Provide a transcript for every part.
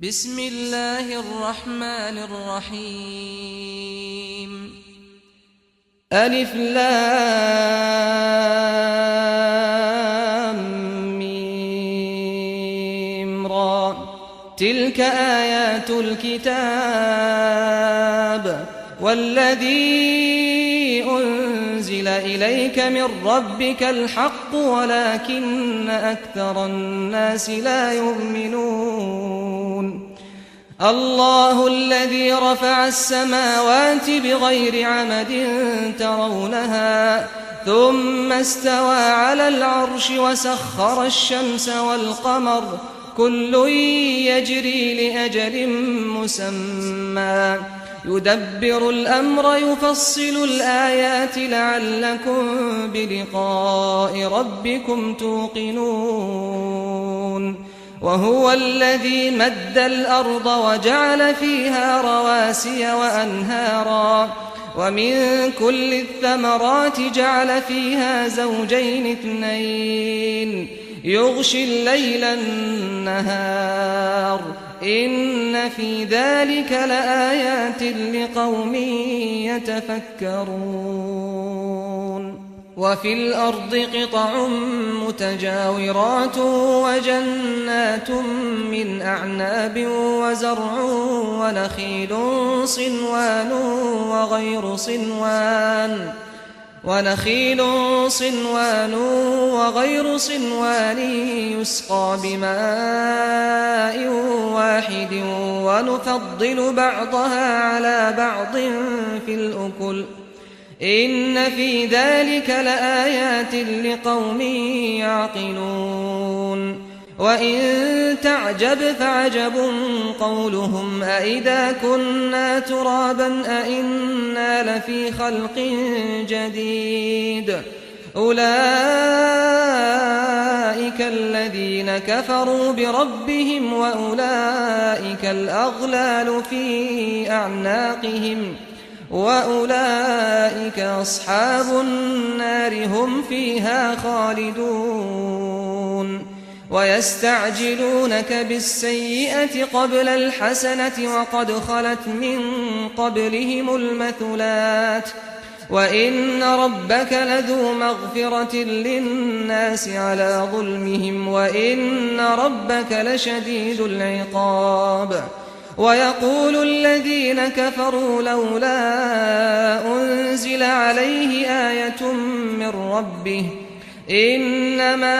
بسم الله الرحمن الرحيم ألف لام ميم را تلك آيات الكتاب والذي أنزل إليك من ربك الحق ولكن أكثر الناس لا يؤمنون الله الذي رفع السماوات بغير عمد ترونها ثم استوى على العرش وسخر الشمس والقمر كل يجري لأجل مسمى يدبر الأمر يفصل الآيات لعلكم بلقاء ربكم توقنون وهو الذي مد الأرض وجعل فيها رواسي وأنهارا ومن كل الثمرات جعل فيها زوجين اثنين يغشي الليل النهار إن في ذلك لآيات لقوم يتفكرون وفي الأرض قطع متجاورات وجنات من أعناب وزرع ونخيل صنوان وغير صنوان يسقى بماء واحد ونفضل بعضها على بعض في الأكل إن في ذلك لآيات لقوم يعقلون وإن تعجب فعجب قولهم أإذا كنا ترابا أإنا لفي خلق جديد أولئك الذين كفروا بربهم وأولئك الأغلال في أعناقهم وأولئك أصحاب النار هم فيها خالدون ويستعجلونك بالسيئة قبل الحسنة وقد خلت من قبلهم المثلات وإن ربك لذو مغفرة للناس على ظلمهم وإن ربك لشديد العقاب ويقول الذين كفروا لولا أنزل عليه آية من ربه إنما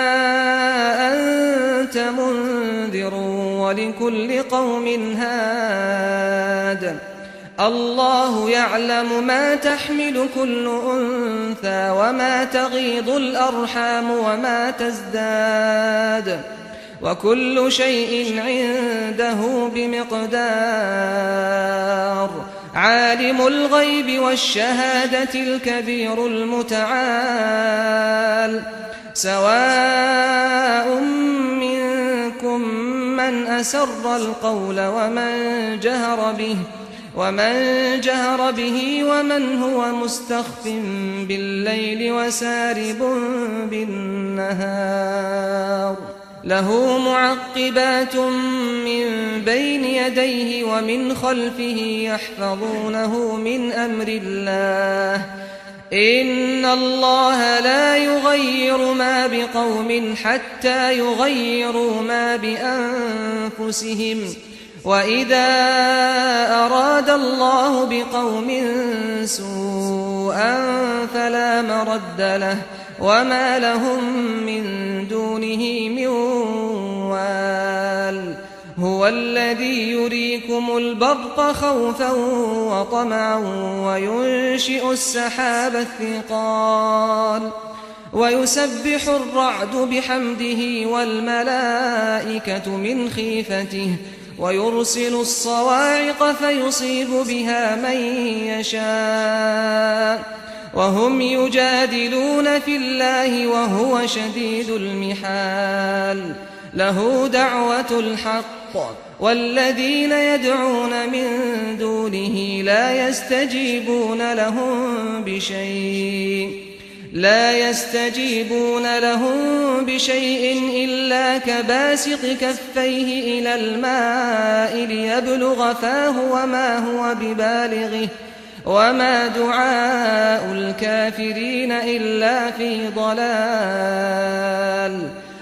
أنت منذر ولكل قوم هاد الله يعلم ما تحمل كل أنثى وما تغيض الأرحام وما تزداد وكل شيء عنده بمقدار عالم الغيب والشهادة الكبير المتعال سواء منكم من أسر القول ومن جهر به ومن هو مستخف بالليل وسارب بالنهار له معقبات من بين يديه ومن خلفه يحفظونه من أمر الله إن الله لا يغير ما بقوم حتى يغيروا ما بأنفسهم وإذا أراد الله بقوم سوءا فلا مرد له وما لهم من دونه من وال هو الذي يريكم البرق خوفا وطمعا وينشئ السحاب الثقال ويسبح الرعد بحمده والملائكة من خيفته ويرسل الصواعق فيصيب بها من يشاء وهم يجادلون في الله وهو شديد المحال له دعوة الحق والذين يدعون من دونه لا يستجيبون لهم بشيء لا يستجيبون لهم بشيء إلا كباسط كفيه إلى الماء ليبلغ فاه وما هو ببالغه وما دعاء الكافرين إلا في ضلال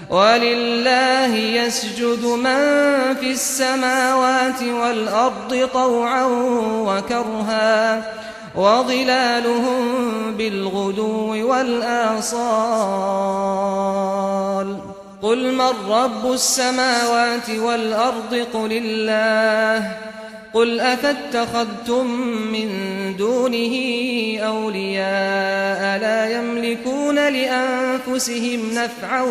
ولله يسجد من في السماوات والأرض طوعا وكرها وظلالهم بالغدو والآصال قل من رب السماوات والأرض قل الله قل أفاتخذتم من دونه أولياء لا يملكون لأنفسهم نفعا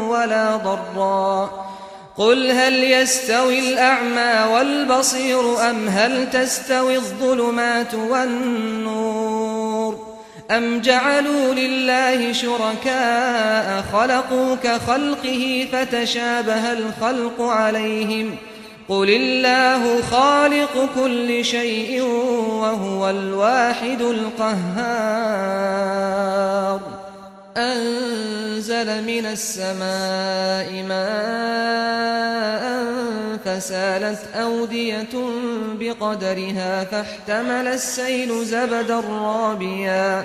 ولا ضرا قل هل يستوي الأعمى والبصير أم هل تستوي الظلمات والنور أم جعلوا لله شركاء خلقوا كخلقه فتشابه الخلق عليهم قل الله خالق كل شيء وهو الواحد القهار أنزل من السماء ماء فسالت أودية بقدرها فاحتمل السيل زبدا رابيا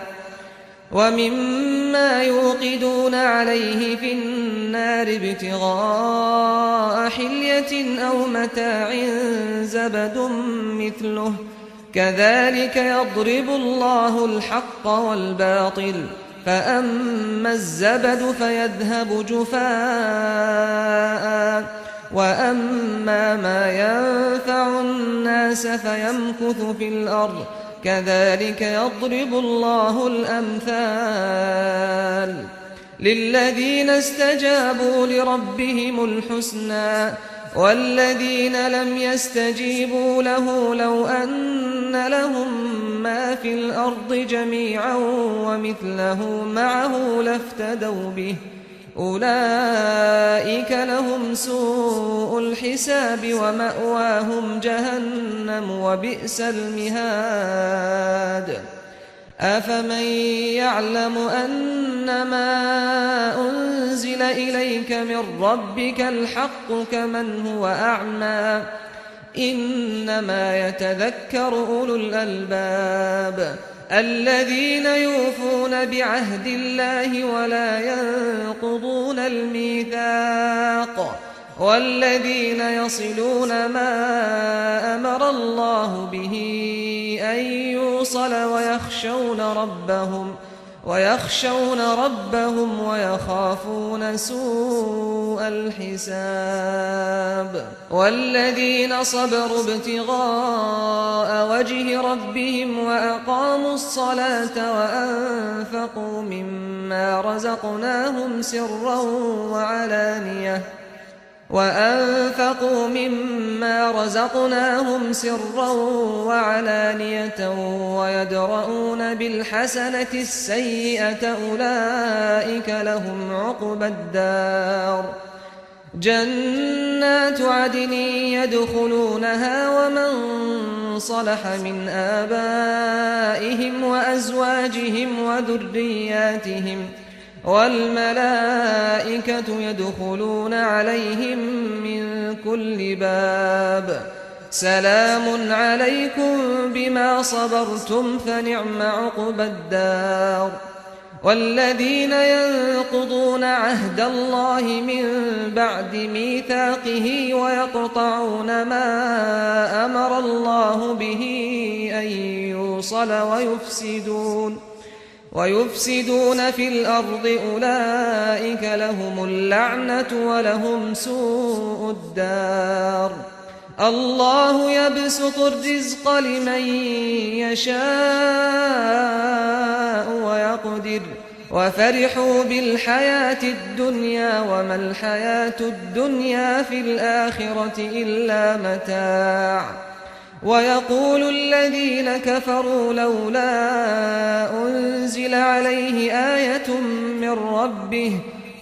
ومما يوقدون عليه في النار ابتغاء حلية أو متاع زبد مثله كذلك يضرب الله الحق والباطل فأما الزبد فيذهب جفاء وأما ما ينفع الناس فيمكث في الأرض كذلك يضرب الله الأمثال للذين استجابوا لربهم الحسنى والذين لم يستجيبوا له لو أن لهم ما في الأرض جميعا ومثله معه لافتدوا به أولئك لهم سوء الحساب ومأواهم جهنم وبئس المهاد أفمن يعلم أنما أنزل إليك من ربك الحق كمن هو أعمى إنما يتذكر أولو الألباب الذين يوفون بعهد الله ولا ينقضون الميثاق والذين يصلون ما أمر الله به أن يوصل ويخشون ربهم ويخافون سوء الحساب والذين صبروا ابتغاء وجه ربهم وأقاموا الصلاة وأنفقوا مما رزقناهم سرا وعلانية ويدرؤون بالحسنة السيئة أولئك لهم عقبى الدار جنات عدن يدخلونها ومن صلح من آبائهم وأزواجهم وذرياتهم والملائكة يدخلون عليهم من كل باب سلام عليكم بما صبرتم فنعم عقبى الدار والذين ينقضون عهد الله من بعد ميثاقه ويقطعون ما أمر الله به أن يوصل ويفسدون في الأرض أولئك لهم اللعنة ولهم سوء الدار الله يبسط الرزق لمن يشاء ويقدر وفرحوا بالحياة الدنيا وما الحياة الدنيا في الآخرة إلا متاع ويقول الذين كفروا لولا أنزل عليه آية من ربه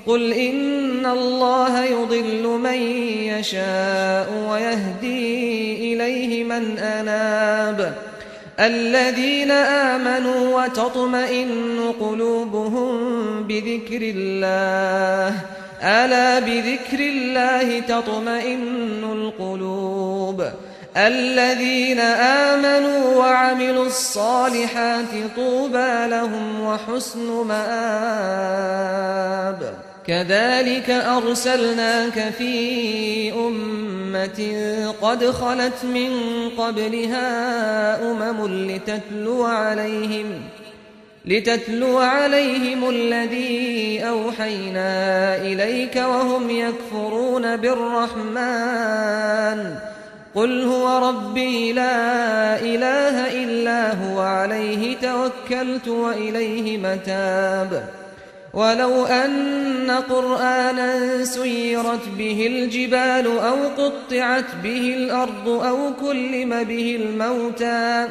قل إن الله يضل من يشاء ويهدي إليه من أناب الذين آمنوا وتطمئن قلوبهم بذكر الله ألا بذكر الله تطمئن القلوب الذين آمنوا وعملوا الصالحات طوبى لهم وحسن مآب كذلك أرسلناك في أمة قد خلت من قبلها لتتلو عليهم الذي أوحينا إليك وهم يكفرون بالرحمن قل هو ربي لا إله إلا هو عليه توكلت وإليه متاب ولو أن قرآنا سيرت به الجبال أو قطعت به الأرض أو كلم به الموتى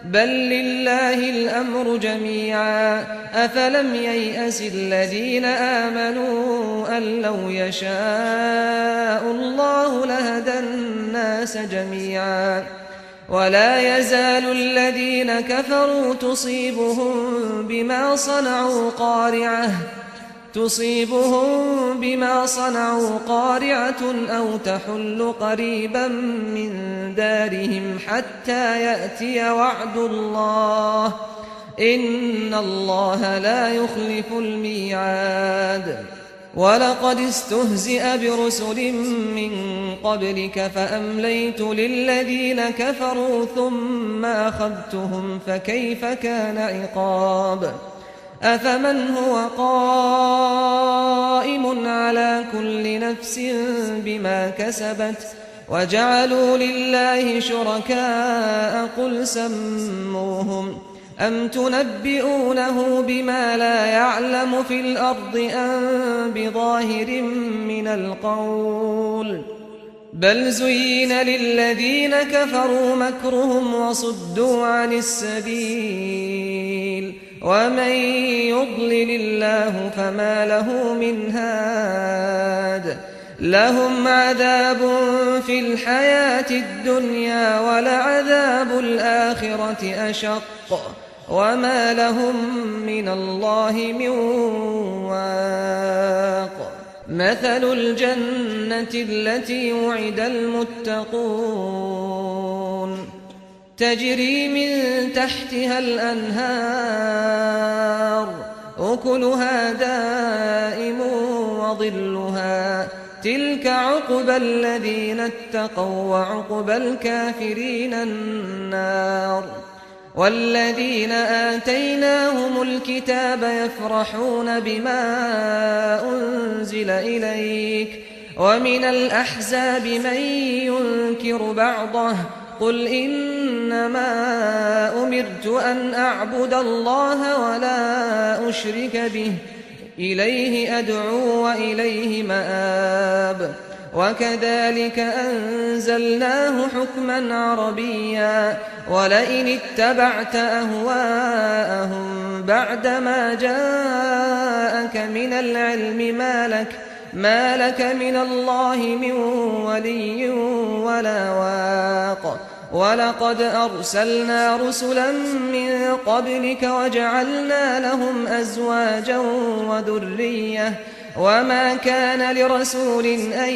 بل لله الأمر جميعا أفلم ييأس الذين آمنوا أن لو يشاء الله لهدى الناس جميعا ولا يزال الذين كفروا تصيبهم بما صنعوا قارعة أو تحل قريبا من دارهم حتى يأتي وعد الله إن الله لا يخلف الميعاد ولقد استهزئ برسل من قبلك فأمليت للذين كفروا ثم أخذتهم فكيف كان عقاب أفمن هو قائم على كل نفس بما كسبت وجعلوا لله شركاء قل سموهم أم تنبئونه بما لا يعلم في الأرض أم بظاهر من القول بل زين للذين كفروا مكرهم وصدوا عن السبيل ومن يضلل الله فما له من هاد لهم عذاب في الحياة الدنيا ولعذاب الآخرة أشق وما لهم من الله من واق مثل الجنة التي وعد المتقون تجري من تحتها الأنهار أكلها دائم وظلها تلك عقبى الذين اتقوا وعقبى الكافرين النار والذين آتيناهم الكتاب يفرحون بما أنزل إليك ومن الأحزاب من ينكر بعضه قل إنما أمرت أن أعبد الله ولا أشرك به إليه أدعو وإليه مآب وكذلك أنزلناه حكما عربيا ولئن اتبعت أهواءهم بعدما جاءك من العلم ما لك من الله من ولي ولا واق ولقد أرسلنا رسلا من قبلك وجعلنا لهم أزواجا وذرية وما كان لرسول أن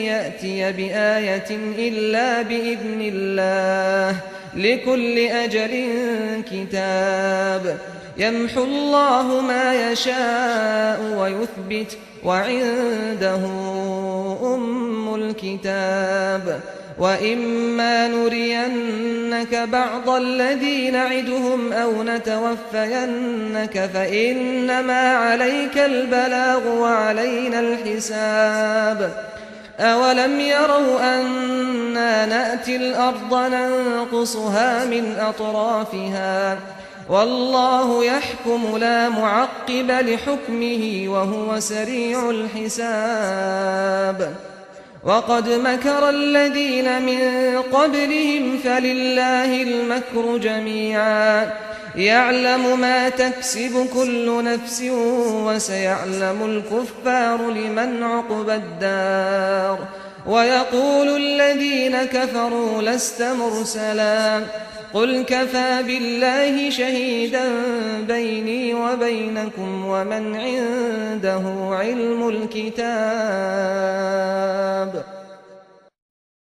يأتي بآية إلا بإذن الله لكل أجل كتاب يمحو الله ما يشاء ويثبت وعنده أم الكتاب وإما نرينك بعض الذي نعدهم أو نتوفينك فإنما عليك البلاغ وعلينا الحساب أولم يروا أنا نأتي الأرض ننقصها من أطرافها والله يحكم لا معقب لحكمه وهو سريع الحساب وقد مكر الذين من قبلهم فلله المكر جميعا يعلم ما تكسب كل نفس وسيعلم الكفار لمن عقبى الدار ويقول الذين كفروا لست مرسلا قل كفى بالله شهيدا بيني وبينكم ومن عنده علم الكتاب